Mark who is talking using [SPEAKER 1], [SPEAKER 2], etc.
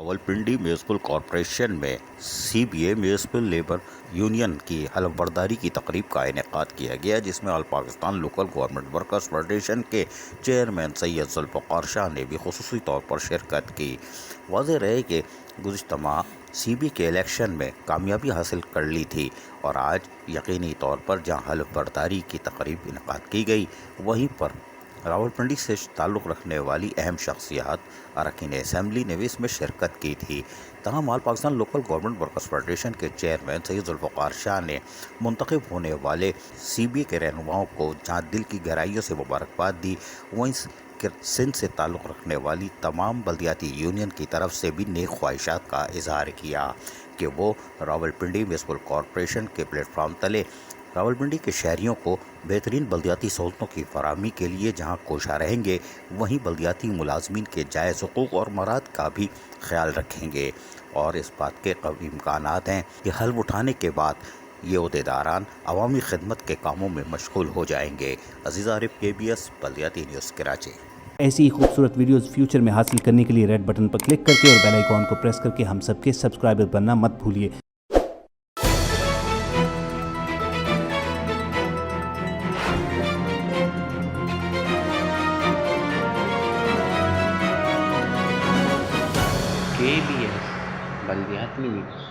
[SPEAKER 1] Rawalpindi municipal corporation में CBA municipal labour union की हलफ बर्दारी की तकरीब का इनेकाद किया गया, जिसमें all Pakistan local government workers federation के चेयरमैन सैयद जुल्फ़िकार शाह ने भी खुसूसी तौर पर शिरकत की। वाज़ेह रहे कि गुज़िश्ता माह CBA के इलेक्शन में कामयाबी हासिल कर ली थी और आज यकीनी तौर पर जहां हलफ बर्दारी की तकरीब इनेकाद की गई, वहीं पर रावलपिंडी से ताल्लुक़ रखने वाली अहम शख्सियात अरकान असम्बली ने भी इसमें शिरकत की थी। तमाम all Pakistan local government workers federation के चेयरमैन सैयद जुल्फ़िकार शाह ने मुंतखब होने वाले CBA के रहनुमाओं को जहाँ दिल की गहराइयों से मुबारकबाद दी, वहीं सिंध से ताल्लुक़ रखने वाली तमाम बल्दियाती यूनियन की तरफ से भी नेक ख्वाहिशात का इजहार किया कि वो रावलपिंडी म्यूनिसिपल कॉरपोरेशन के प्लेटफार्म तले रावलपिंडी के शहरियों को बेहतरीन बल्दियाती सहूलतों की फराहमी के लिए जहां कोशा रहेंगे, वहीं बल्दियाती मुलाजमीन के जायज़ हुकूक़ और मराद का भी ख्याल रखेंगे और इस बात के कभी इम्कानात हैं कि हल्फ उठाने के बाद ये ओहदेदारान अवामी खिदमत के कामों में मशगूल हो जाएंगे। अजीज़ आरिफ, KBS बल्दियाती न्यूज़ कराची।
[SPEAKER 2] ऐसी ही खूबसूरत वीडियोस फ्यूचर में हासिल करने के लिए रेड बटन पर क्लिक करके और बेल आइकॉन को प्रेस करके हम सबके सब्सक्राइबर बनना मत भूलिए।
[SPEAKER 3] KBS बल्दियाती न्यूज़।